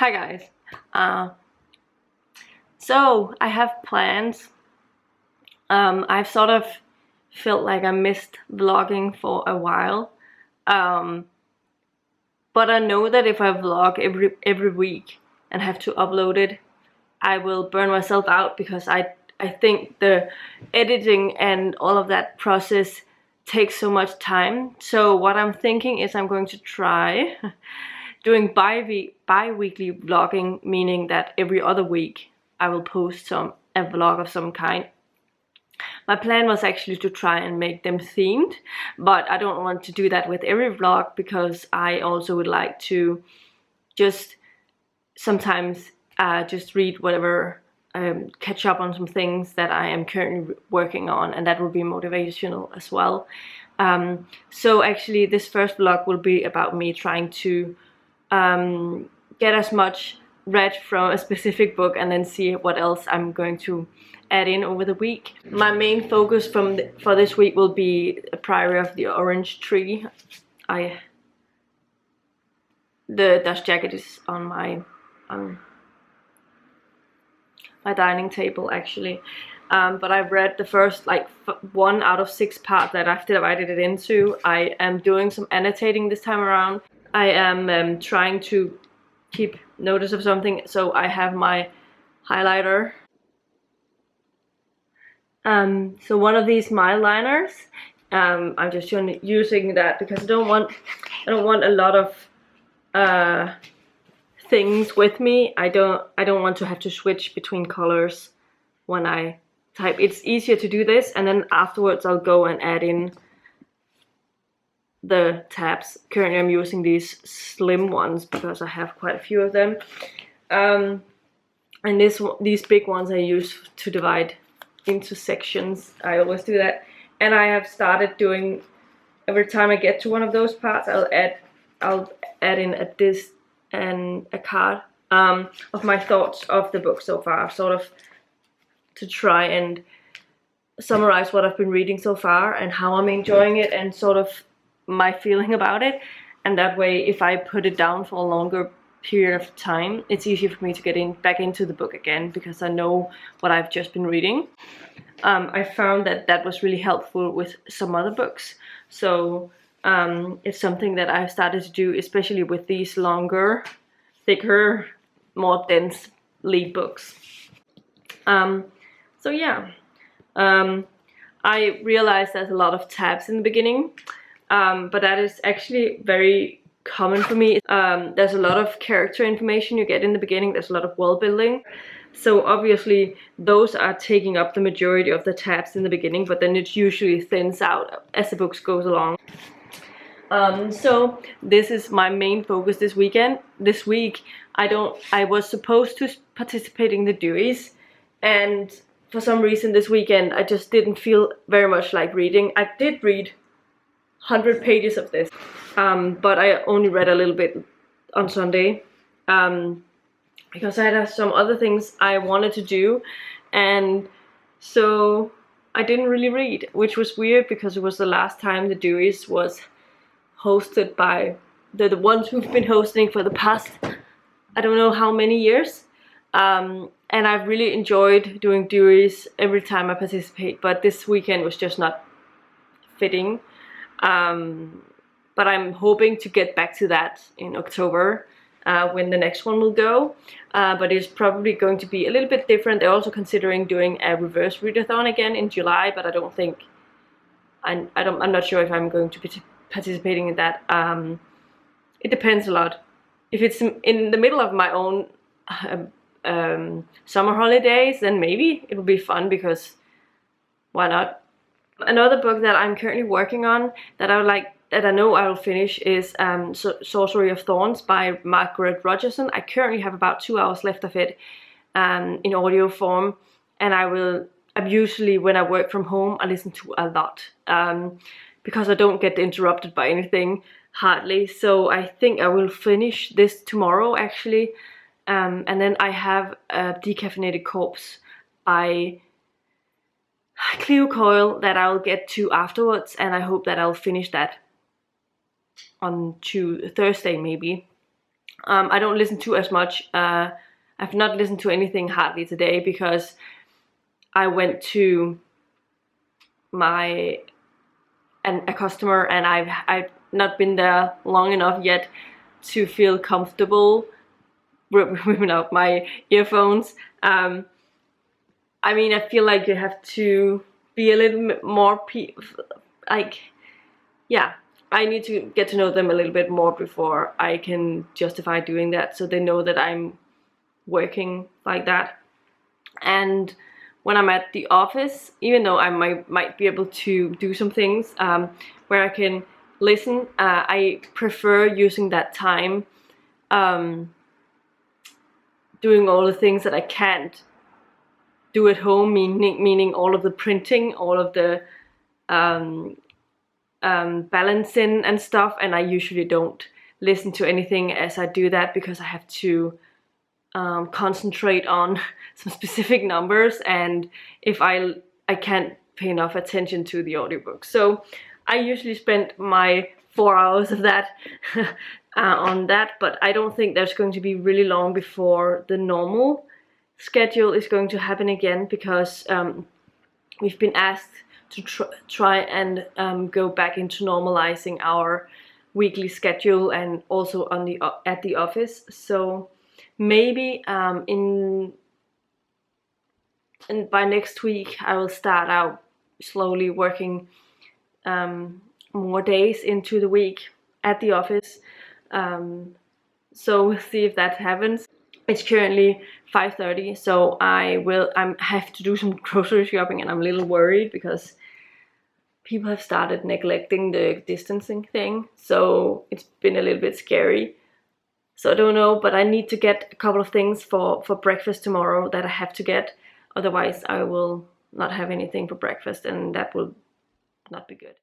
Hi guys. So I have plans. I've sort of felt like I missed vlogging for a while. But I know that if I vlog every week and have to upload it, I will burn myself out because I think the editing and all of that process takes so much time. So what I'm thinking is I'm going to try doing bi-weekly vlogging, meaning that every other week I will post a vlog of some kind. My plan was actually to try and make them themed, but I don't want to do that with every vlog because I also would like to just sometimes just read whatever, catch up on some things that I am currently working on, and that will be motivational as well. So actually this first vlog will be about me trying to get as much read from a specific book and then see what else I'm going to add in over the week. My main focus for this week will be Priory of the Orange Tree. The dust jacket is on my dining table actually, but I've read the first like 1 out of 6 parts that I've divided it into. I am doing some annotating this time around. I am trying to keep notice of something, so I have my highlighter. So one of these mile liners, I'm just using that because I don't want a lot of things with me. I don't want to have to switch between colors when I type. It's easier to do this, and then afterwards I'll go and add in the tabs. Currently I'm using these slim ones because I have quite a few of them, and these big ones I use to divide into sections. I always do that, and I have started doing, every time I get to one of those parts I'll add in a disc and a card of my thoughts of the book so far, sort of to try and summarize what I've been reading so far and how I'm enjoying it and sort of my feeling about it. And that way, if I put it down for a longer period of time, it's easier for me to get back into the book again because I know what I've just been reading. I found that was really helpful with some other books, so it's something that I've started to do, especially with these longer, thicker, more dense lead books. So yeah, I realized there's a lot of tabs in the beginning, but that is actually very common for me. There's a lot of character information you get in the beginning, there's a lot of world building. So obviously those are taking up the majority of the tabs in the beginning, but then it usually thins out as the book goes along. So this is my main focus this week. I was supposed to participate in the Deweys, and for some reason this weekend I just didn't feel very much like reading. I did read 100 pages of this, but I only read a little bit on Sunday, because I had some other things I wanted to do, and so I didn't really read, which was weird because it was the last time the Deweys was hosted by the ones who've been hosting for the past, I don't know how many years, and I've really enjoyed doing Deweys every time I participate, but this weekend was just not fitting. But I'm hoping to get back to that in October, when the next one will go, but it's probably going to be a little bit different. They're also considering doing a reverse readathon again in July, but I don't think, I'm not sure if I'm going to be participating in that. It depends a lot. If it's in the middle of my own summer holidays, then maybe it will be fun, because why not? Another book that I'm currently working on that I know I will finish is Sorcery of Thorns by Margaret Rogerson. I currently have about 2 hours left of it in audio form, and I'm usually, when I work from home, I listen to a lot because I don't get interrupted by anything, hardly. So I think I will finish this tomorrow actually, and then I have a Decaffeinated Corpse by Cleo Coyle that I'll get to afterwards, and I hope that I'll finish that on Thursday maybe. I don't listen to as much. I've not listened to anything hardly today because I went to a customer, and I've not been there long enough yet to feel comfortable ripping out my earphones. I mean, I feel like you have to be a little bit more I need to get to know them a little bit more before I can justify doing that, so they know that I'm working like that. And when I'm at the office, even though I might be able to do some things where I can listen, I prefer using that time doing all the things that I can't do at home, meaning all of the printing, all of the balancing and stuff. And I usually don't listen to anything as I do that because I have to concentrate on some specific numbers, and if I can't pay enough attention to the audiobook. So I usually spend my 4 hours of that on that, but I don't think there's going to be really long before the normal schedule is going to happen again, because we've been asked to try and go back into normalizing our weekly schedule, and also on at the office. So maybe by next week I will start out slowly working more days into the week at the office. So we'll see if that happens. It's currently 5:30, so I have to do some grocery shopping, and I'm a little worried because people have started neglecting the distancing thing, so it's been a little bit scary. So I don't know, but I need to get a couple of things for breakfast tomorrow that I have to get. Otherwise, I will not have anything for breakfast, and that will not be good.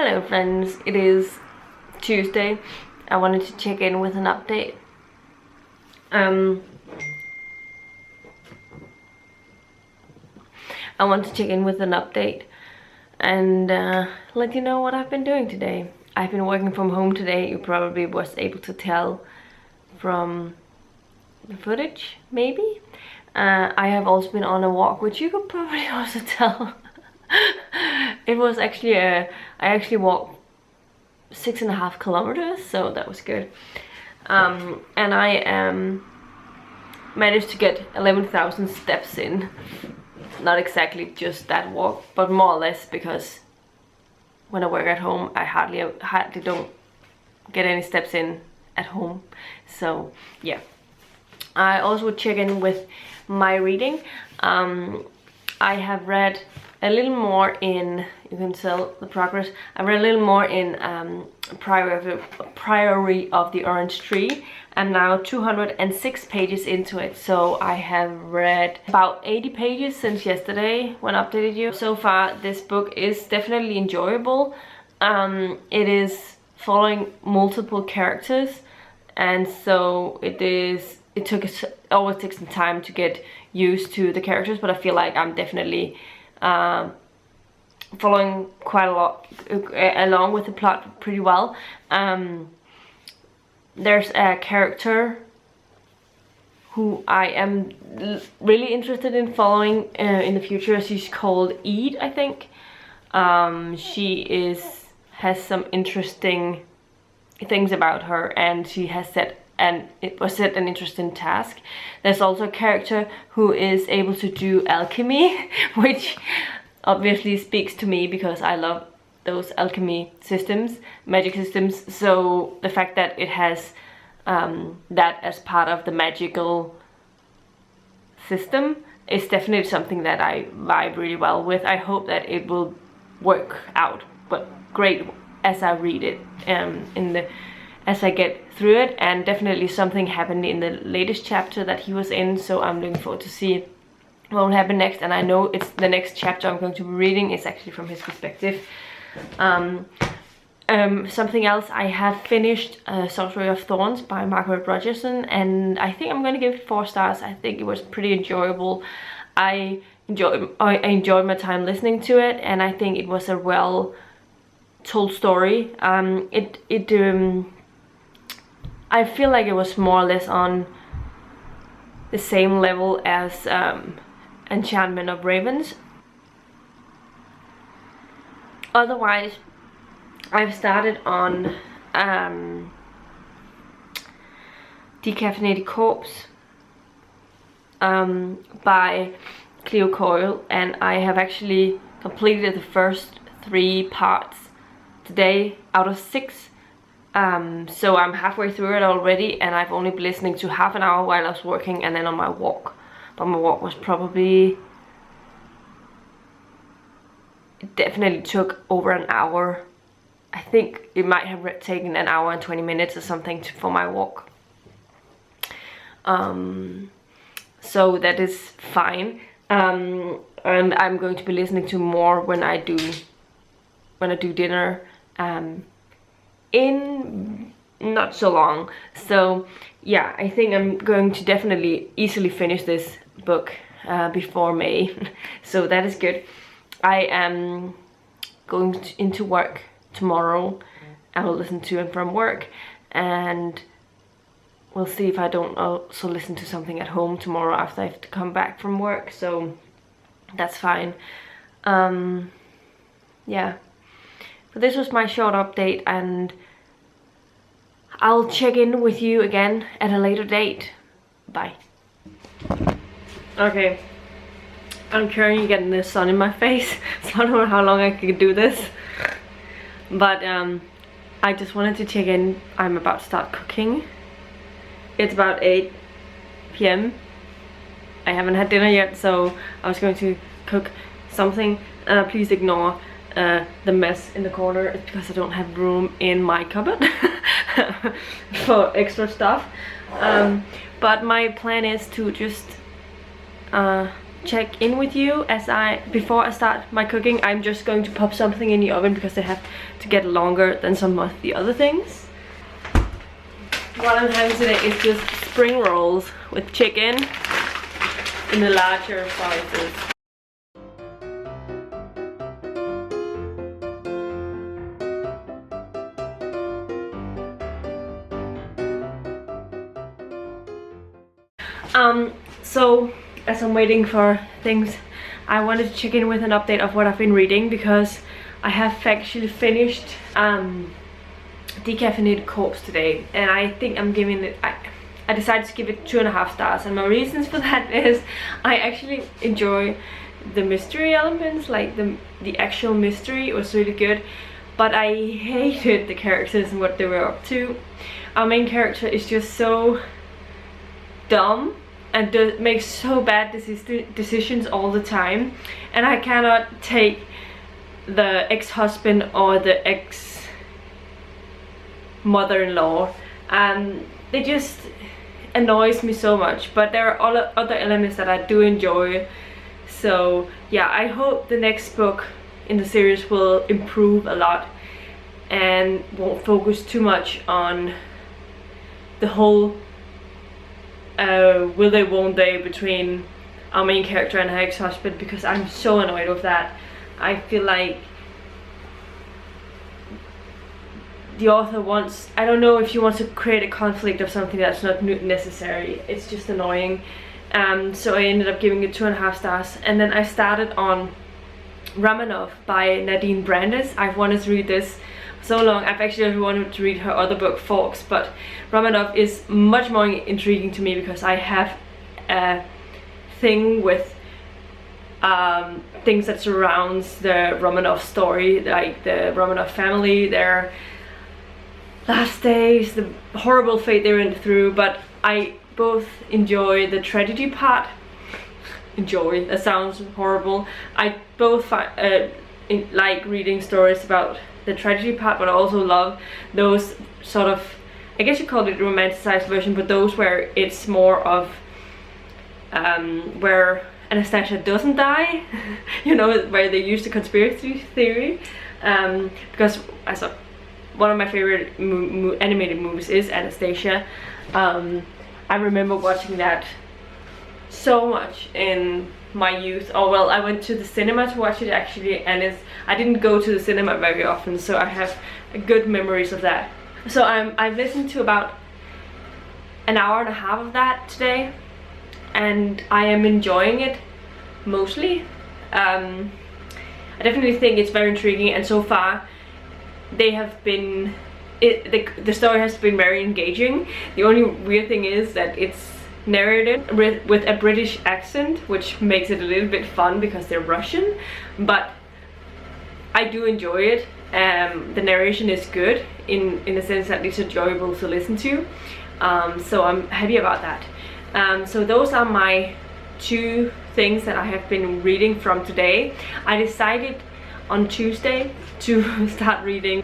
Hello friends, it is Tuesday. I wanted to check in with an update. I want to check in with an update and let you know what I've been doing today. I've been working from home today. You probably was able to tell from the footage, maybe. I have also been on a walk, which you could probably also tell. It was actually I actually walked 6.5 kilometers, so that was good. And I managed to get 11,000 steps in. Not exactly just that walk, but more or less, because when I work at home I hardly don't get any steps in at home. So yeah, I also would check in with my reading. I have read a little more in, you can tell the progress, I read a little more in Priory of the Orange Tree. I'm now 206 pages into it, so I have read about 80 pages since yesterday when I updated you. So far this book is definitely enjoyable. It is following multiple characters, and so it always takes some time to get used to the characters, but I feel like I'm definitely following quite a lot along with the plot pretty well. There's a character who I am really interested in following in the future. She's called Jade, I think. She has some interesting things about her, and she has set an interesting task. There's also a character who is able to do alchemy, which obviously speaks to me because I love those alchemy systems, magic systems. So the fact that it has that as part of the magical system is definitely something that I vibe really well with. I hope that it will work out, but great as I read it, as I get through it. And definitely something happened in the latest chapter that he was in, so I'm looking forward to see what will happen next. And I know it's the next chapter I'm going to be reading is actually from his perspective. Something else, I have finished Sorcery of Thorns by Margaret Rogerson, and I think I'm going to give it 4 stars. I think it was pretty enjoyable. I enjoyed my time listening to it, and I think it was a well told story. I feel like it was more or less on the same level as Enchantment of Ravens. Otherwise, I've started on Decaffeinated Corpse by Cleo Coyle, and I have actually completed the first 3 parts today out of 6. So I'm halfway through it already, and I've only been listening to half an hour while I was working and then on my walk. But my walk was probably, it definitely took over an hour. I think it might have taken an hour and 20 minutes or something for my walk. So that is fine. And I'm going to be listening to more when I do dinner in not so long. So yeah, I think I'm going to definitely easily finish this book before May. So that is good. I am going into work tomorrow. I will listen to it from work, and we'll see if I don't also listen to something at home tomorrow after I have to come back from work, so that's fine. Yeah, but this was my short update, and I'll check in with you again at a later date. Bye. Okay, I'm currently getting the sun in my face, so I don't know how long I can do this. But I just wanted to check in. I'm about to start cooking. It's about 8 p.m. I haven't had dinner yet, so I was going to cook something. Please ignore the mess in the corner. It's because I don't have room in my cupboard for extra stuff. But my plan is to just check in with you before I start my cooking. I'm just going to pop something in the oven because they have to get longer than some of the other things. What I'm having today is just spring rolls with chicken in the larger sizes. So as I'm waiting for things, I wanted to check in with an update of what I've been reading, because I have actually finished Decaffeinated Corpse today, and I think I'm giving it, I decided to give it 2.5 stars, and my reasons for that is I actually enjoy the mystery elements, like the actual mystery was really good, but I hated the characters and what they were up to. Our main character is just so dumb and makes so bad decisions all the time, and I cannot take the ex-husband or the ex-mother-in-law. They just annoys me so much, but there are other elements that I do enjoy. So yeah, I hope the next book in the series will improve a lot and won't focus too much on the whole will they won't they between our main character and her ex-husband, because I'm so annoyed with that. I feel like the author wants, I don't know if she wants to create a conflict of something that's not necessary. It's just annoying. So I ended up giving it 2.5 stars, and then I started on Romanov by Nadine. I've wanted to read this so long. I've actually wanted to read her other book, Forks, but Romanov is much more intriguing to me because I have a thing with things that surrounds the Romanov story, like the Romanov family, their last days, the horrible fate they went through. But I both enjoy the tragedy part. Enjoy, that sounds horrible. I both like reading stories about the tragedy part, but I also love those sort of, I guess you call it romanticized version, but those where it's more of where Anastasia doesn't die, you know, where they use the conspiracy theory, because as one of my favorite animated movies is Anastasia. I remember watching that so much in my youth. Oh well, I went to the cinema to watch it actually, and I didn't go to the cinema very often, so I have good memories of that. So I've listened to about 1.5 hours of that today, and I am enjoying it mostly. I definitely think it's very intriguing, and so far they have been, the story has been very engaging. The only weird thing is that it's narrated with a British accent, which makes it a little bit fun because they're Russian, but I do enjoy it. The narration is good in the sense that it's enjoyable to listen to, so I'm happy about that. So those are my 2 things that I have been reading from today. I decided on Tuesday to start reading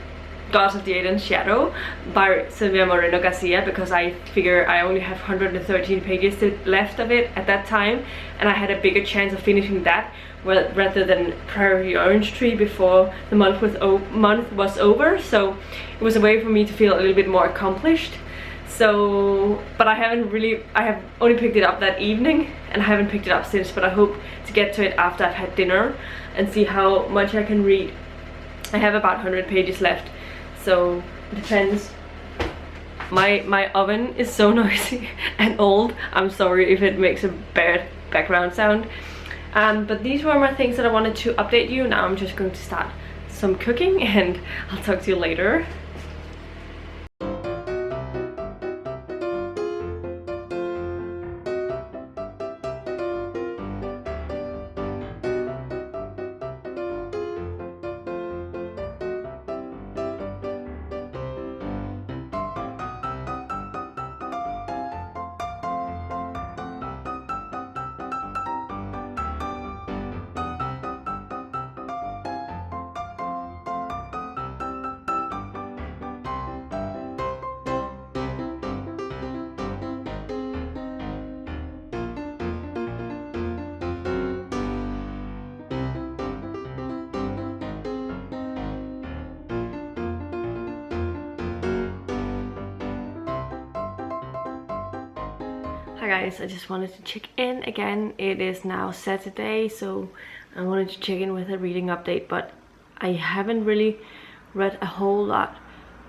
Gods of the Aiden's Shadow by Sylvia Moreno Garcia, because I figure I only have 113 pages left of it at that time, and I had a bigger chance of finishing that rather than Priory Orange Tree before the month was over. So it was a way for me to feel a little bit more accomplished. So, but I have only picked it up that evening, and I haven't picked it up since, but I hope to get to it after I've had dinner and see how much I can read. I have about 100 pages left, so it depends. My oven is so noisy and old. I'm sorry if it makes a bad background sound. But these were my things that I wanted to update you. Now I'm just going to start some cooking, and I'll talk to you later. Hi guys, I just wanted to check in again. It is now Saturday, so I wanted to check in with a reading update, but I haven't really read a whole lot.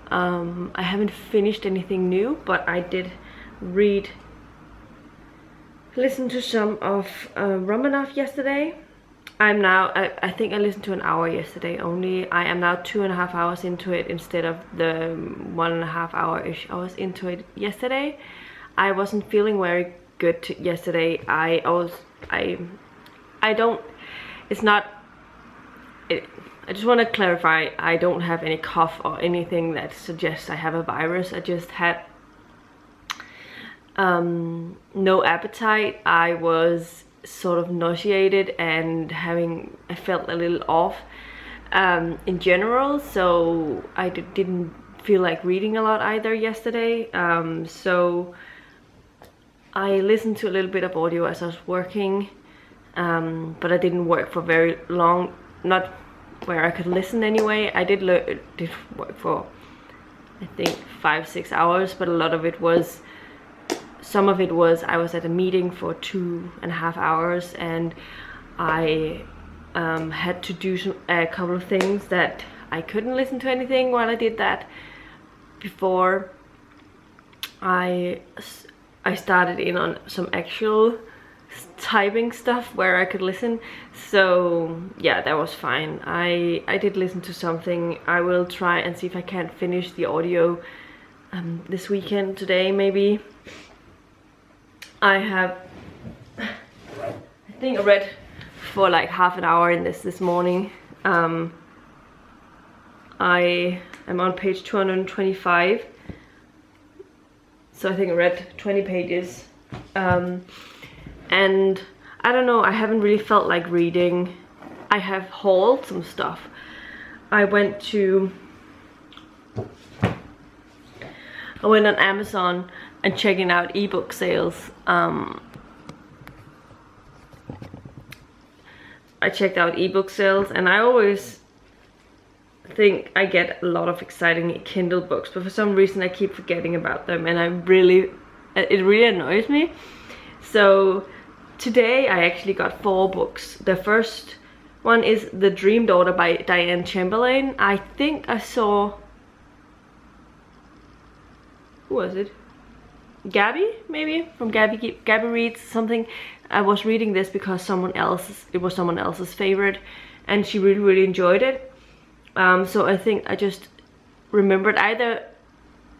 I haven't finished anything new, but I did listen to some of Romanov yesterday. I think I listened to an hour yesterday only. I am now 2.5 hours into it instead of the 1.5 hour-ish I was into it yesterday. I wasn't feeling very good yesterday. I just want to clarify, I don't have any cough or anything that suggests I have a virus. I just had no appetite. I was sort of nauseated and I felt a little off in general, so I didn't feel like reading a lot either yesterday. So I listened to a little bit of audio as I was working, but I didn't work for very long, not where I could listen anyway. I did work for I think 5-6 hours, but a lot of it was, some of it was I was at a meeting for 2.5 hours, and I had to do a couple of things that I couldn't listen to anything while I did that. Before I started in on some actual typing stuff where I could listen, so yeah, that was fine. I did listen to something. I will try and see if I can't finish the audio this weekend, today maybe. I think I read for like half an hour in this morning. I am on page 225, so I think I read 20 pages. And I don't know, I haven't really felt like reading. I have hauled some stuff. I went on Amazon and checking out ebook sales. I checked out ebook sales, and I always think I get a lot of exciting Kindle books, but for some reason I keep forgetting about them, and it really annoys me. So today I actually got 4 books. The first one is The Dream Daughter by Diane Chamberlain. I think I saw, who was it? Gabby, maybe, from Gabby Reads something. I was reading this because it was someone else's favorite, and she really enjoyed it. So I think I just remembered either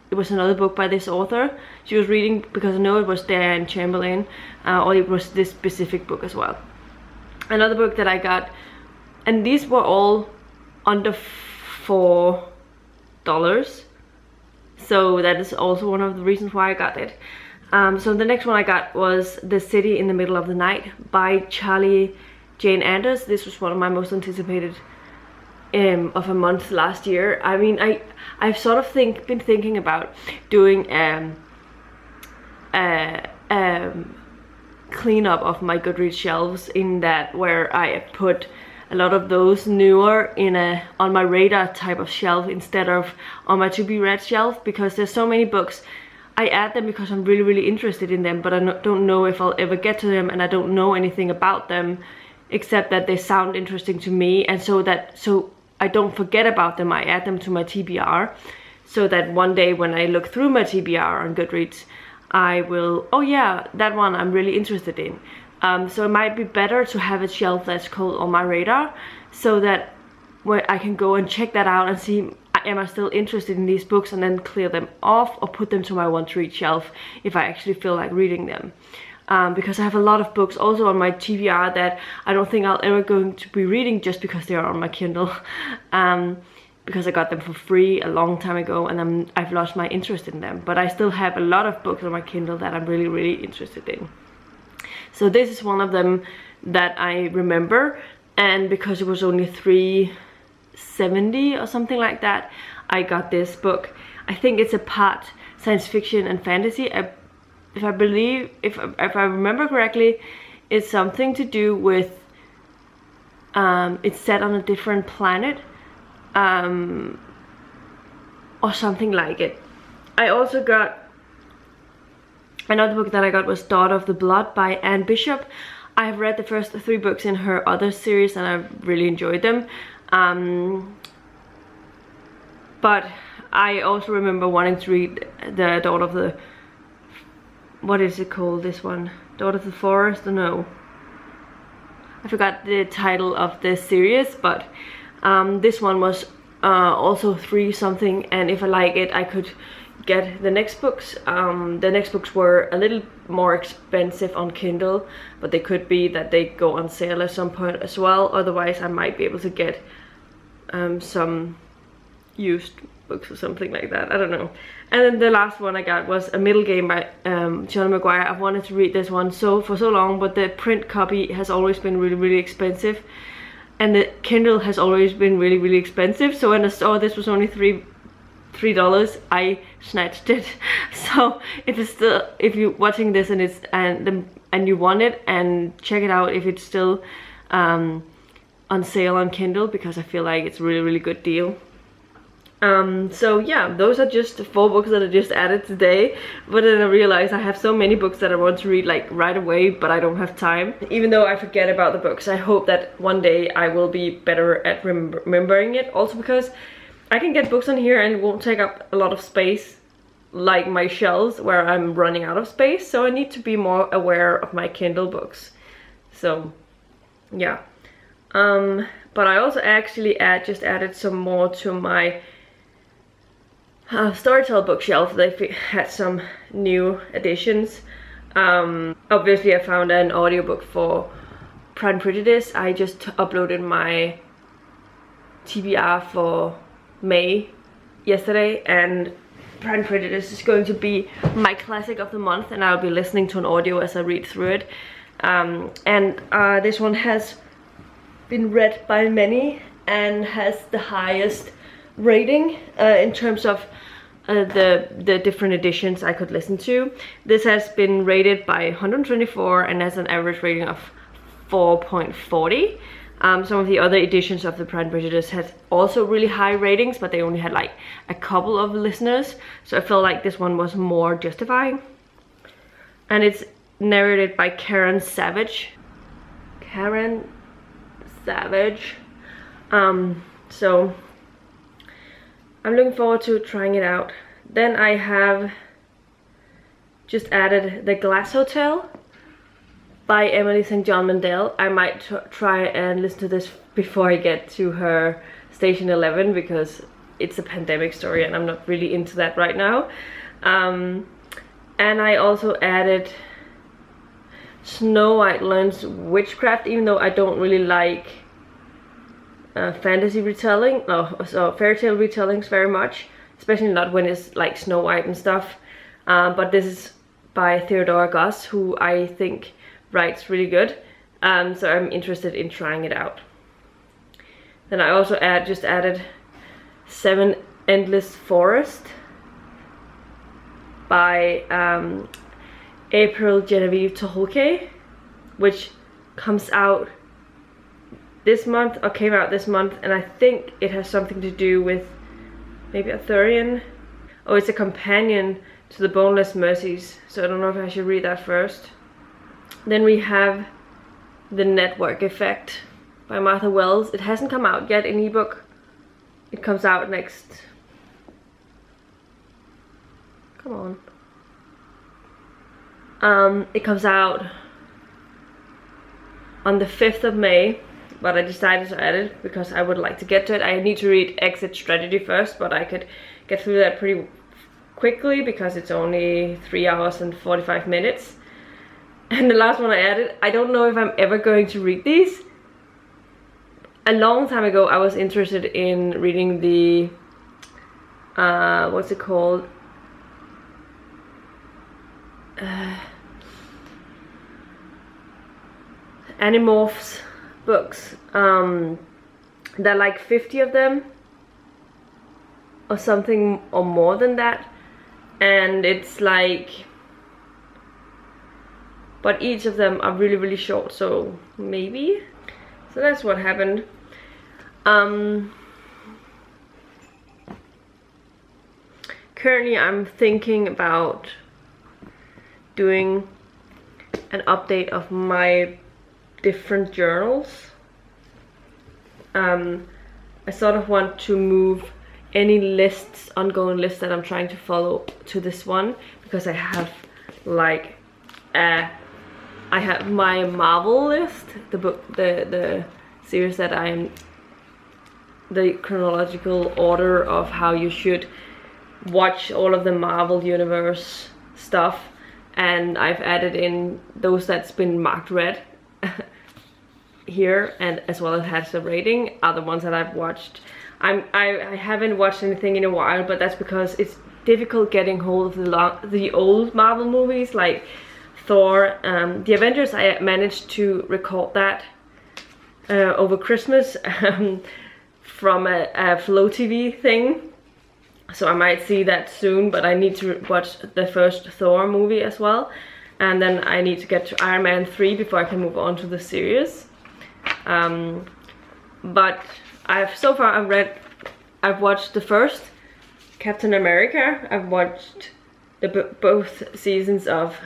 it was another book by this author she was reading, because I know it was Diane Chamberlain, or it was this specific book as well. Another book that I got, and these were all under $4, so that is also one of the reasons why I got it. So the next one I got was The City in the Middle of the Night by Charlie Jane Anders. This was one of my most anticipated of a month last year. I mean, I've sort of been thinking about doing cleanup of my Goodreads shelves, in that where I put a lot of those newer on my radar type of shelf instead of on my to be read shelf, because there's so many books. I add them because I'm really interested in them, but I don't know if I'll ever get to them, and I don't know anything about them except that they sound interesting to me, and so I don't forget about them. I add them to my TBR, so that one day when I look through my TBR on Goodreads, I will, oh yeah, that one I'm really interested in. So it might be better to have a shelf that's called On My Radar, so that where I can go and check that out and see, am I still interested in these books, and then clear them off or put them to my want to read shelf if I actually feel like reading them. Because I have a lot of books also on my TBR that I don't think I'll ever going to be reading, just because they are on my Kindle. Because I got them for free a long time ago, and I've lost my interest in them. But I still have a lot of books on my Kindle that I'm really interested in. So this is one of them that I remember, and because it was only $3.70 or something like that, I got this book. I think it's a part science fiction and fantasy. If I remember correctly, it's something to do with it's set on a different planet, or something like it. I also got Another book that I got was Daughter of the Blood by Anne Bishop. I have read the first 3 books in her other series and I've really enjoyed them. But I also remember wanting to read the Daughter of the... what is it called, this one? Daughter of the Forest? No. I forgot the title of the series, but this one was also 3 something, and if I like it I could get the next books. The next books were a little more expensive on Kindle, but they could be that they go on sale at some point as well. Otherwise I might be able to get some used books or something like that, I don't know. And then the last one I got was A Middle Game by John Maguire. I've wanted to read this one for so long, but the print copy has always been really expensive, and the Kindle has always been really expensive. So when I saw this was only $3, I snatched it. So if you're watching this and it's and you want it, and check it out if it's still on sale on Kindle, because I feel like it's a really good deal. So yeah, those are just 4 books that I just added today, but then I realized I have so many books that I want to read like right away, but I don't have time. Even though I forget about the books, I hope that one day I will be better at remembering it. Also because I can get books on here and it won't take up a lot of space like my shelves where I'm running out of space, so I need to be more aware of my Kindle books. So yeah, but I also actually just added some more to my Storytel bookshelf. They had some new additions. Obviously I found an audiobook for Pride and Prejudice. I just uploaded my TBR for May yesterday, and Pride and Prejudice is going to be my classic of the month, and I'll be listening to an audio as I read through it. This one has been read by many and has the highest rating in terms of the different editions I could listen to. This has been rated by 124 and has an average rating of 4.40. Some of the other editions of the Pride and Prejudice had also really high ratings, but they only had like a couple of listeners, so I felt like this one was more justifying. And it's narrated by Karen Savage. So I'm looking forward to trying it out. Then I have just added The Glass Hotel by Emily St. John Mandel. I might try and listen to this before I get to her Station 11, because it's a pandemic story and I'm not really into that right now. And I also added Snow White Learns Witchcraft, even though I don't really like fantasy retelling, so fairy tale retellings very much, especially not when it's like Snow White and stuff. But this is by Theodora Goss, who I think writes really good, so I'm interested in trying it out. Then I also just added Seven Endless Forest by April Genevieve Toholke, which comes out this month, or came out this month, and I think it has something to do with maybe Arthurian. Oh, it's a companion to the Boneless Mercies, so I don't know if I should read that first. Then we have The Network Effect by Martha Wells. It hasn't come out yet in ebook. It comes out next... Come on. It comes out on the 5th of May, but I decided to add it because I would like to get to it. I need to read Exit Strategy first, but I could get through that pretty quickly because it's only 3 hours and 45 minutes. And the last one I added, I don't know if I'm ever going to read these. A long time ago I was interested in reading the what's it called? Animorphs books. There are like 50 of them or something, or more than that, and it's like, but each of them are really short, so maybe. So that's what happened. Currently I'm thinking about doing an update of my different journals. I sort of want to move any lists, ongoing lists that I'm trying to follow to this one, because I have like I have my Marvel list, the book, the series that I'm, the chronological order of how you should watch all of the Marvel universe stuff, and I've added in those that's been marked red here, and as well as has a rating are the ones that I've watched. I haven't watched anything in a while, but that's because it's difficult getting hold of the old Marvel movies like Thor. The Avengers, I managed to record that over Christmas from a Flow TV thing, so I might see that soon, but I need to watch the first Thor movie as well, and then I need to get to Iron Man 3 before I can move on to the series. But I've watched the first Captain America. I've watched both seasons of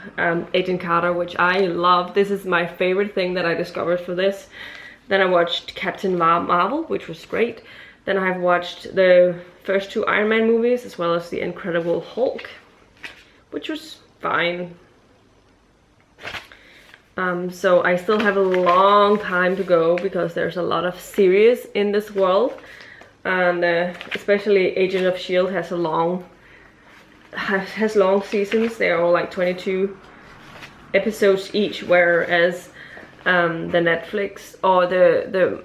Agent Carter, which I love. This is my favorite thing that I discovered for this. Then I watched Captain Marvel, which was great. Then I've watched the first 2 Iron Man movies, as well as the Incredible Hulk, which was fine. So I still have a long time to go, because there's a lot of series in this world, and especially Agent of S.H.I.E.L.D. has long seasons. They're all like 22 episodes each, whereas the Netflix or the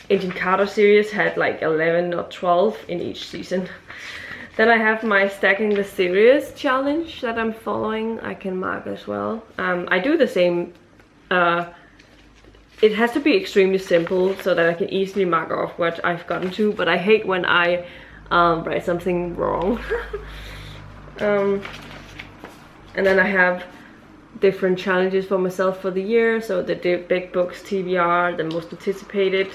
Agent Carter series had like 11 or 12 in each season. Then I have my Stacking the Series challenge that I'm following. I can mark as well. I do the same. It has to be extremely simple so that I can easily mark off what I've gotten to, but I hate when I write something wrong. And then I have different challenges for myself for the year. So the big books TBR, the most anticipated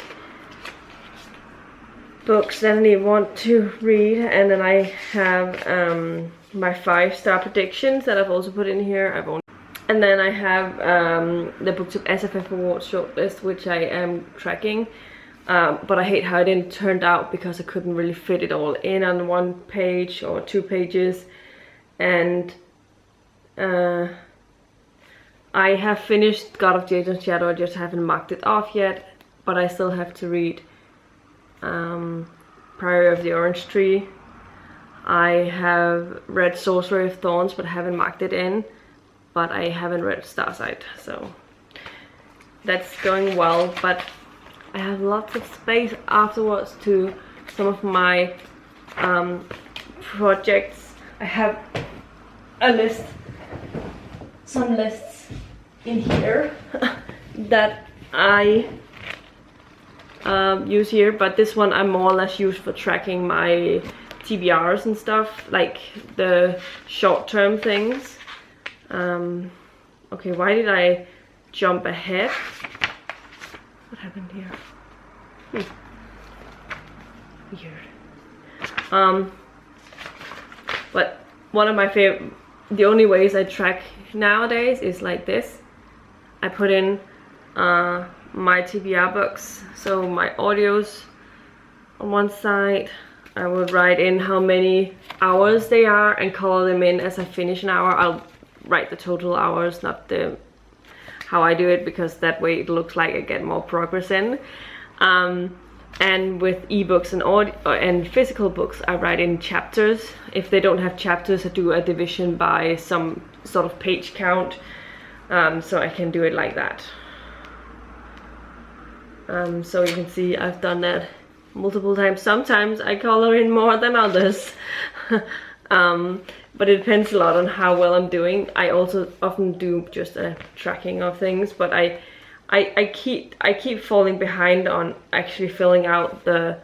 books that I want to read, and then I have my 5-star predictions that I've also put in here. And then I have the Books of SFF Awards shortlist, which I am tracking, but I hate how it didn't turn out, because I couldn't really fit it all in on 1 page or 2 pages. And I have finished God of Jade and Shadow, I just haven't marked it off yet, but I still have to read Priory of the Orange Tree. I have read Sorcery of Thorns, but haven't marked it in. But I haven't read Starsight, so that's going well. But I have lots of space afterwards to some of my projects. I have a list, some lists in here that I use here, but this one I more or less use for tracking my TBRs and stuff, like the short-term things. Okay, why did I jump ahead? What happened here? Weird. But one of my favorite, the only ways I track nowadays is like this. I put in my TBR books, so my audios on one side. I would write in how many hours they are and color them in as I finish an hour. I'll write the total hours, not the how I do it, because that way it looks like I get more progress in. And with ebooks and audio and physical books, I write in chapters. If they don't have chapters, I do a division by some sort of page count, so I can do it like that. So you can see I've done that multiple times. Sometimes I color in more than others. But it depends a lot on how well I'm doing. I also often do just a tracking of things, but I keep falling behind on actually filling out the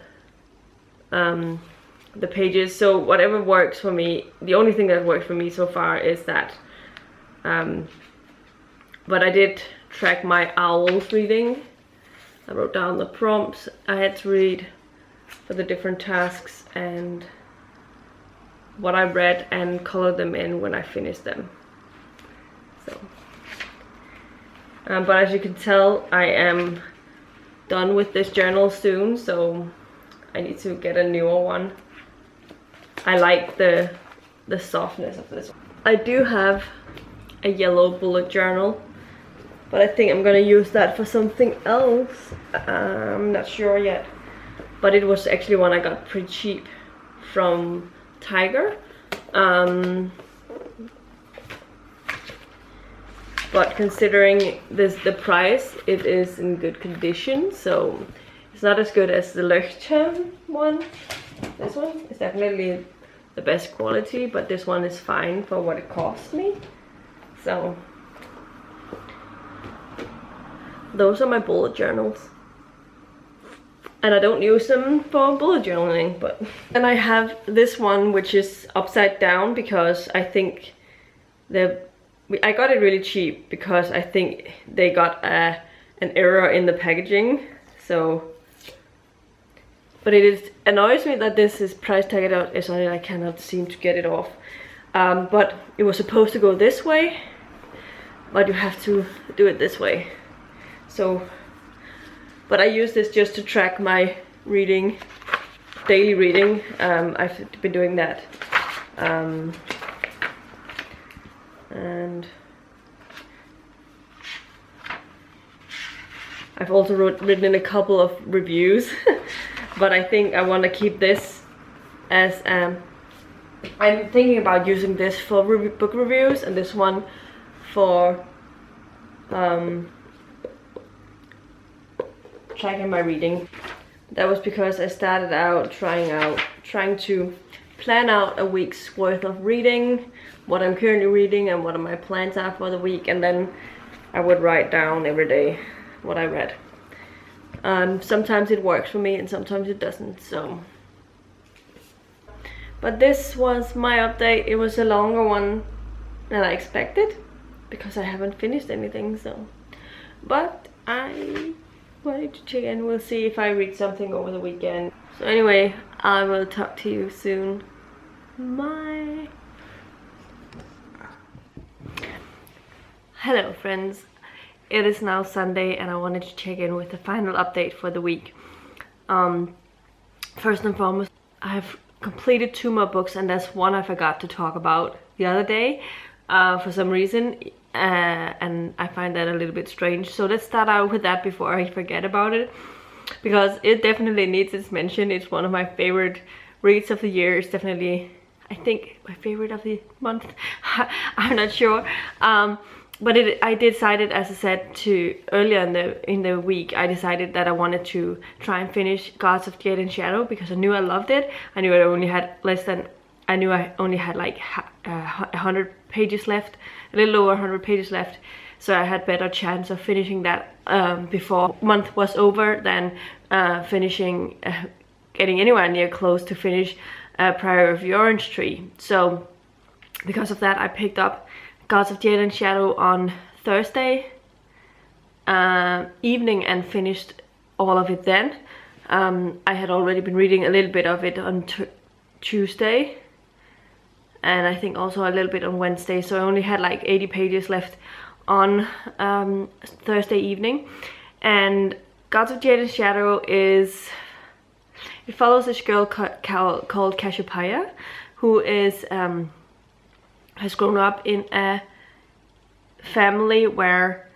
pages. So whatever works for me, the only thing that worked for me so far is that. But I did track my owls reading. I wrote down the prompts I had to read for the different tasks and what I read, and colored them in when I finished them. But as you can tell, I am done with this journal soon, so I need to get a newer one. I like the softness of this one. I do have a yellow bullet journal, but I think I'm gonna use that for something else. I'm not sure yet, but it was actually one I got pretty cheap from Tiger. But considering the price, it is in good condition, so it's not as good as the Leuchtturm one. This one is definitely the best quality, but this one is fine for what it cost me. So those are my bullet journals, and I don't use them for bullet journaling. But then I have this one, which is upside down, because I think I got it really cheap, because I think they got an error in the packaging. So, but it annoys me that this is price tagged out. It's only I cannot seem to get it off. But it was supposed to go this way, but you have to do it this way. So, but I use this just to track my reading, daily reading. I've been doing that. And I've also written in a couple of reviews, but I think I want to keep this as I'm thinking about using this for book reviews, and this one for tracking my reading. That was because I started out trying to plan out a week's worth of reading, what I'm currently reading and what my plans are for the week, and then I would write down every day what I read. Sometimes it works for me and sometimes it doesn't, so. But this was my update. It was a longer one than I expected, because I haven't finished anything, so. But I wanted to check in. We'll see if I read something over the weekend. So anyway, I will talk to you soon. Bye. Hello friends, it is now Sunday and I wanted to check in with the final update for the week. First and foremost, I've completed 2 more books, and that's one I forgot to talk about the other day for some reason, and I find that a little bit strange. So let's start out with that before I forget about it, because it definitely needs its mention. It's one of my favorite reads of the year. It's definitely, I think, my favorite of the month. I'm not sure. But I decided, as I said earlier in the week, I decided that I wanted to try and finish Gods of Jade and Shadow, because I knew I loved it. I knew I only had like 100 pages left, a little over 100 pages left. So I had better chance of finishing that before month was over than getting anywhere near close to finish Priory of the Orange Tree. So because of that, I picked up Gods of Jade and Shadow on Thursday evening and finished all of it then. I had already been reading a little bit of it on Tuesday, and I think also a little bit on Wednesday, so I only had like 80 pages left on Thursday evening. And Gods of Jade and Shadow it follows this girl called Cassiopeia, who is has grown up in a family where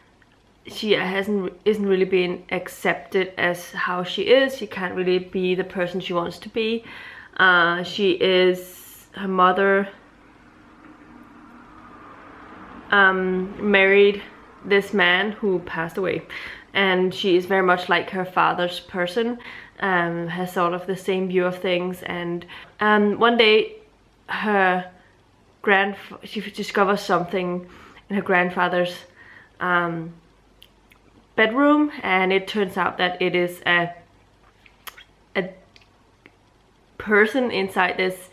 she isn't really being accepted as how she is. She can't really be the person she wants to be. Her mother married this man who passed away, and she is very much like her father's person, has sort of the same view of things. And one day she discovers something in her grandfather's bedroom, and it turns out that it is a person inside this.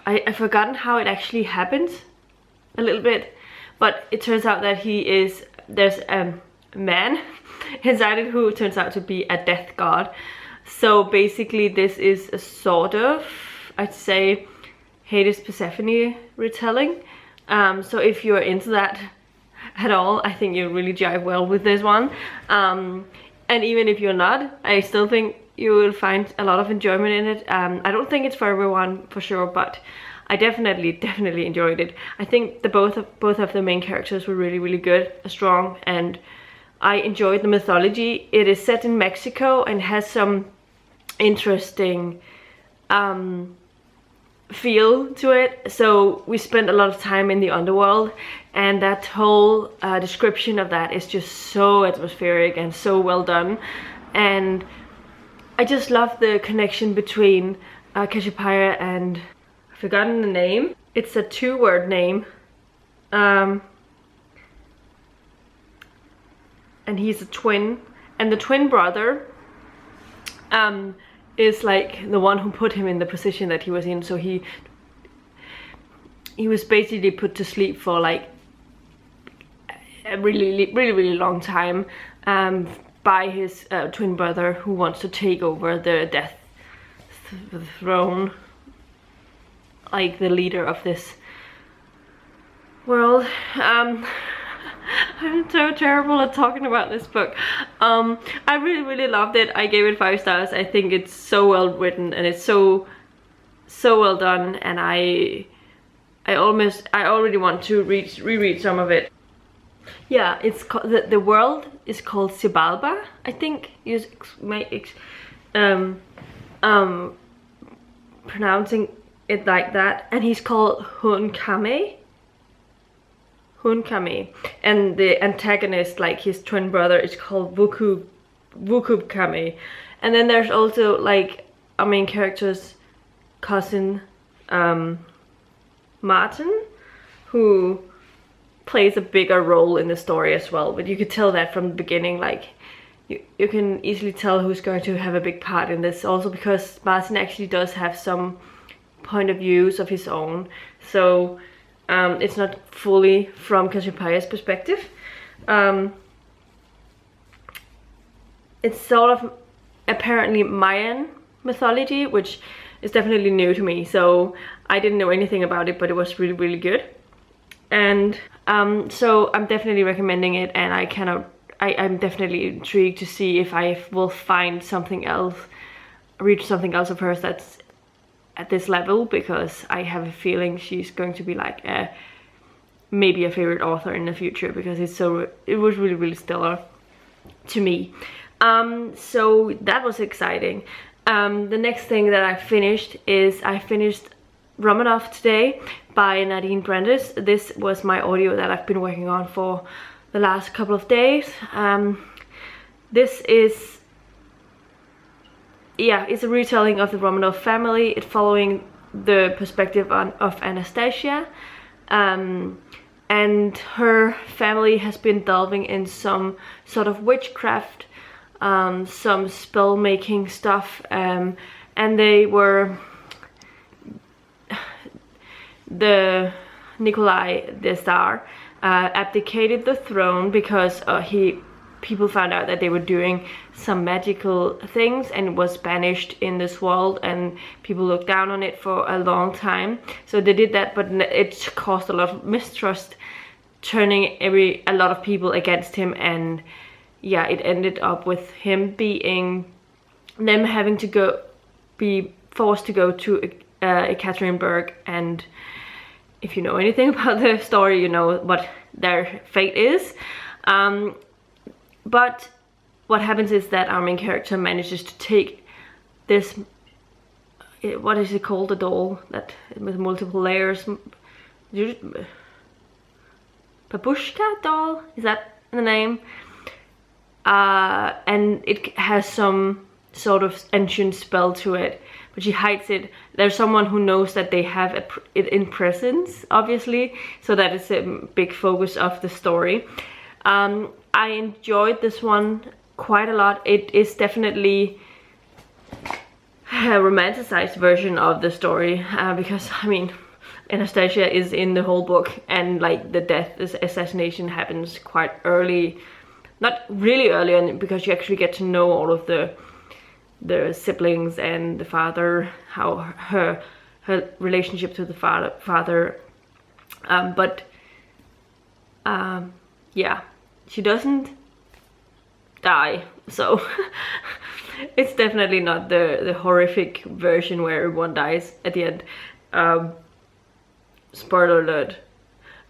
I've forgotten how it actually happens a little bit, but it turns out that there's a man inside it who turns out to be a death god. So basically this is a sort of, I'd say, Hades Persephone retelling. So if you're into that, at all, I think you really jive well with this one. And even if you're not, I still think you will find a lot of enjoyment in it. I don't think it's for everyone for sure, but I definitely enjoyed it. I think both of the main characters were really good, strong, and I enjoyed the mythology. It is set in Mexico and has some interesting feel to it. So we spent a lot of time in the underworld, and that whole description of that is just so atmospheric and so well done. And I just love the connection between Cassiopeia and, I've forgotten the name. It's a 2-word name. And he's a twin. And the twin brother is like the one who put him in the position that he was in. So he was basically put to sleep for like a really long time by his twin brother, who wants to take over the death throne, like the leader of this world. I'm so terrible at talking about this book. I really loved it. I gave it 5 stars. I think it's so well written and it's so well done, and I already want to reread some of it. Yeah, it's called, the world is called Xibalba, I think. You pronouncing it like that, and he's called Hunkame, and the antagonist, like his twin brother, is called Wukubkame. And then there's also like our main character's cousin, Martin, who plays a bigger role in the story as well. But you could tell that from the beginning, like you can easily tell who's going to have a big part in this, also because Martin actually does have some point of views of his own. So it's not fully from Cassiopeia's perspective. It's sort of apparently Mayan mythology, which is definitely new to me. So I didn't know anything about it, but it was really good. And so I'm definitely recommending it, and I'm definitely intrigued to see if I will find something else, read something else of hers that's at this level, because I have a feeling she's going to be like maybe a favorite author in the future, because it was really stellar to me. So that was exciting. The next thing that I finished is I finished Romanov today by Nadine. This was my audio that I've been working on for the last couple of days. This is, yeah, it's a retelling of the Romanov family. It's following the perspective of Anastasia, and her family has been delving in some sort of witchcraft, some spell making stuff, and they were, the Nikolai the Tsar abdicated the throne because people found out that they were doing some magical things and was banished in this world, and people looked down on it for a long time. So they did that, but it caused a lot of mistrust, turning a lot of people against him, and yeah, it ended up with him them having to be forced to go to Ekaterinburg. And if you know anything about the story, you know what their fate is. But what happens is that our main character manages to take this, what is it called, the doll that with multiple layers, Babushka doll, is that the name? And it has some sort of ancient spell to it, but she hides it. There's someone who knows that they have it in presence, obviously, so that is a big focus of the story. I enjoyed this one quite a lot. It is definitely a romanticized version of the story, because I mean, Anastasia is in the whole book, and like this assassination happens quite early, not really early on, because you actually get to know all of the siblings and the father, how her relationship to the father, yeah, she doesn't die, so it's definitely not the horrific version where everyone dies at the end. Spoiler alert.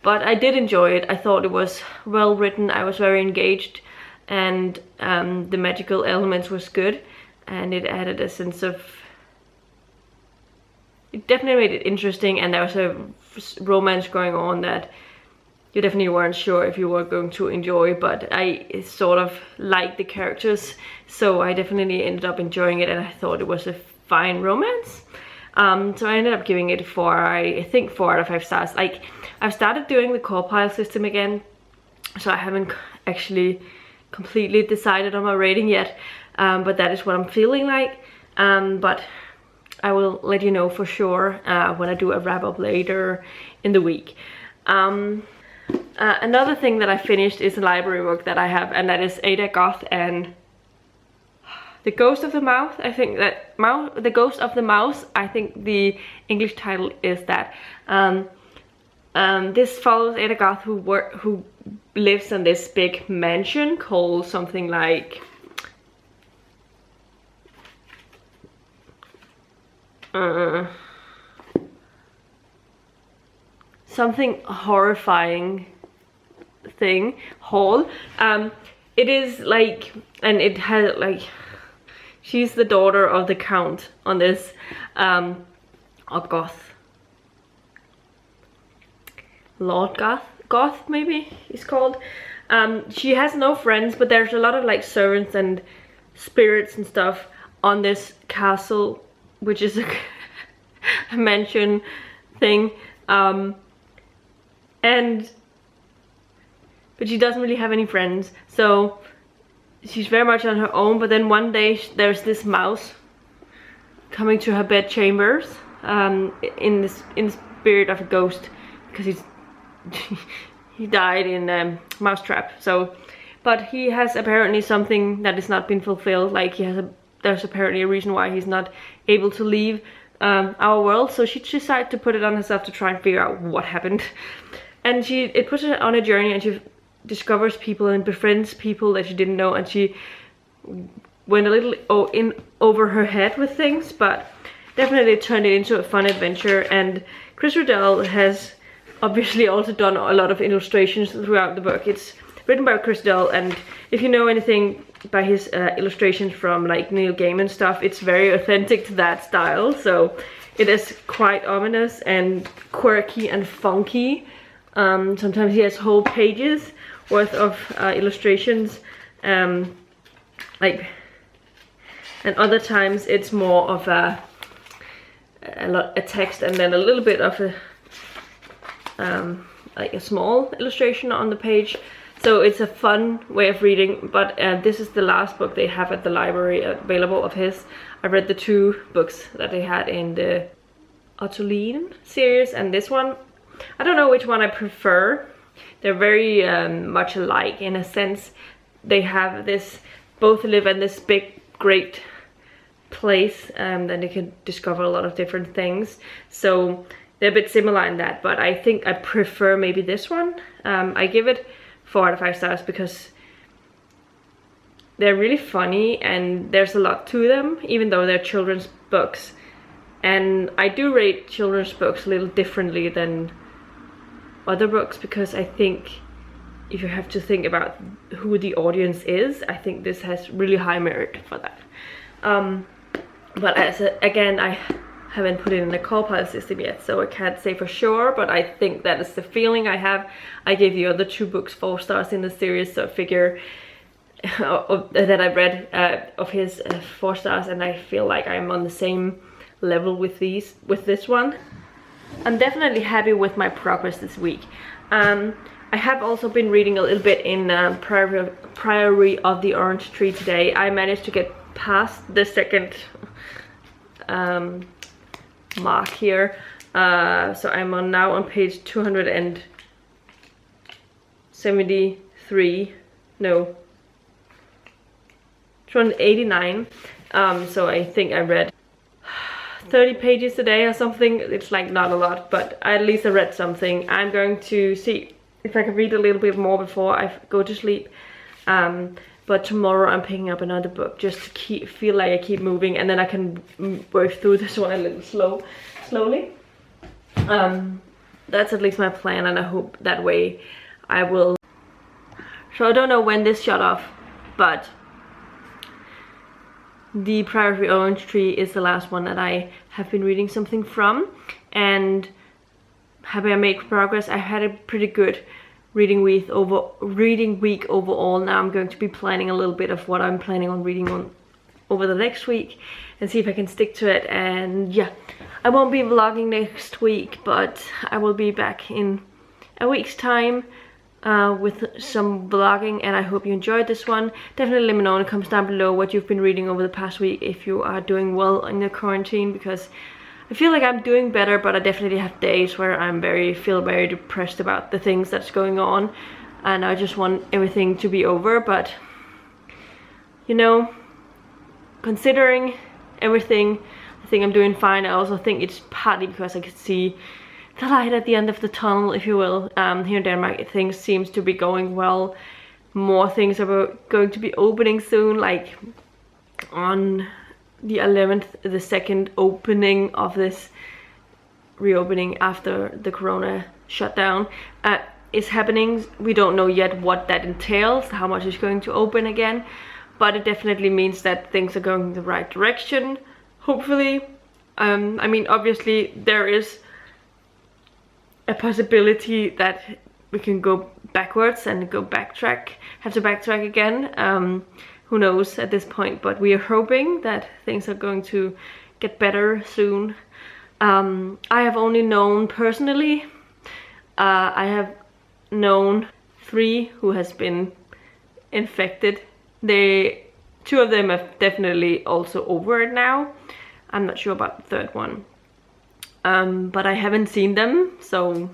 But I did enjoy it. I thought it was well written. I was very engaged, and the magical elements was good, and it added a sense of, it definitely made it interesting, and there was a romance going on that you definitely weren't sure if you were going to enjoy, but I sort of liked the characters, so I definitely ended up enjoying it, and I thought it was a fine romance. So I ended up giving it I think 4 out of 5 stars. Like, I've started doing the core pile system again, so I haven't actually completely decided on my rating yet, but that is what I'm feeling like. But I will let you know for sure when I do a wrap up later in the week. Another thing that I finished is a library book that I have, and that is Ada Goth and The Ghost of the Mouth. I think that The Ghost of the Mouse, I think the English title is that. This follows Ada Goth, who lives in this big mansion called something like something horrifying thing hall. It is like, and it has like, she's the daughter of the count on this, or Goth, Lord Goth maybe he's called. She has no friends, but there's a lot of like servants and spirits and stuff on this castle, which is a mansion thing. But she doesn't really have any friends, so she's very much on her own. But then one day there's this mouse coming to her bed chambers, in the spirit of a ghost, because he died in mousetrap. So, but he has apparently something that has not been fulfilled. Like there's apparently a reason why he's not able to leave our world. So she decided to put it on herself to try and figure out what happened. And it puts her on a journey, and she discovers people and befriends people that she didn't know, and she went a little over her head with things, but definitely turned it into a fun adventure. And Chris Riddell has obviously also done a lot of illustrations throughout the book. It's written by Chris Riddell, and if you know anything by his illustrations from like Neil Gaiman stuff, it's very authentic to that style. So it is quite ominous and quirky and funky. Sometimes he has whole pages worth of illustrations, and other times it's more of a text and then a little bit of like a small illustration on the page. So it's a fun way of reading. But this is the last book they have at the library available of his. I read the 2 books that they had in the Ottoline series, and this one, I don't know which one I prefer. They're very much alike in a sense. They have this, both live in this big, great place, and they can discover a lot of different things. So they're a bit similar in that, but I think I prefer maybe this one. I give it 4 out of 5 stars because they're really funny and there's a lot to them, even though they're children's books. And I do rate children's books a little differently than other books, because I think if you have to think about who the audience is, I think this has really high merit for that. But again, I haven't put it in the call pile system yet, so I can't say for sure, but I think that is the feeling I have. I gave the other 2 books 4 stars in the series, so I figure that I read of his 4 stars, and I feel like I'm on the same level with this one. I'm definitely happy with my progress this week. I have also been reading a little bit in Priory of the Orange Tree today. I managed to get past the second mark here. So I'm now on page 273. No, 289. So I think I read 30 pages a day or something. It's like not a lot, but at least I read something. I'm going to see if I can read a little bit more before I go to sleep. But tomorrow I'm picking up another book just to feel like I keep moving, and then I can work through this one a little slowly. That's at least my plan, and I hope that way I will. So I don't know when this shut off, but the Priory Orange Tree is the last one that I have been reading something from, and happy I made progress. I had a pretty good reading week overall. Now I'm going to be planning a little bit of what I'm planning on reading on over the next week and see if I can stick to it. And yeah, I won't be vlogging next week, but I will be back in a week's time with some vlogging, and I hope you enjoyed this one. Definitely let me know in the comments down below what you've been reading over the past week, if you are doing well in the quarantine, because I feel like I'm doing better, but I definitely have days where I feel very depressed about the things that's going on, and I just want everything to be over. But you know, considering everything, I think I'm doing fine. I also think it's partly because I can see the light at the end of the tunnel, if you will. Here in Denmark, things seems to be going well. More things are going to be opening soon, like on the 11th, the second opening of this reopening after the corona shutdown is happening. We don't know yet what that entails, how much is going to open again, but it definitely means that things are going in the right direction, hopefully. I mean, obviously there is a possibility that we can go backwards and have to backtrack again. Who knows at this point, but we are hoping that things are going to get better soon. I have only known personally, I have known 3 who has been infected. Two of them are definitely also over it now. I'm not sure about the third one. But I haven't seen them, so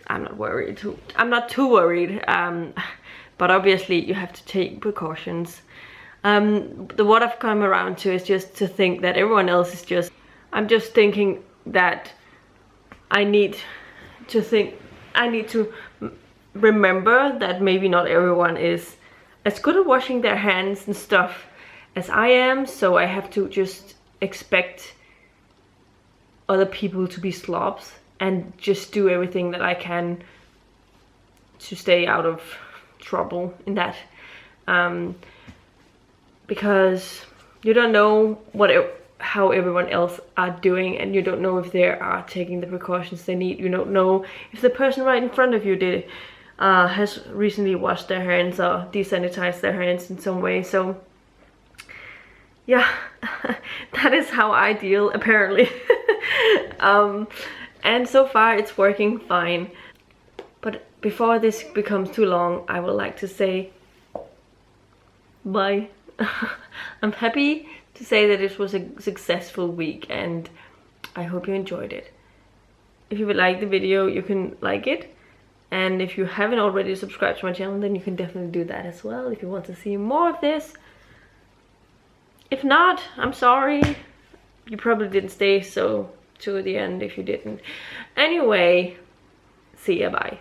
I'm not worried. I'm not too worried. But obviously you have to take precautions. What I've come around to is just to think that everyone else is just... I'm just thinking that I need to remember that maybe not everyone is as good at washing their hands and stuff as I am, so I have to just expect other people to be slobs and just do everything that I can to stay out of trouble in that, because you don't know how everyone else are doing, and you don't know if they are taking the precautions they need. You don't know if the person right in front of you has recently washed their hands or desanitized their hands in some way. So yeah, that is how I deal, apparently. And so far it's working fine. But before this becomes too long, I would like to say bye. I'm happy to say that it was a successful week, and I hope you enjoyed it. If you would like the video, you can like it. And if you haven't already subscribed to my channel, then you can definitely do that as well if you want to see more of this. If not, I'm sorry. You probably didn't stay to the end if you didn't. Anyway, see ya, bye.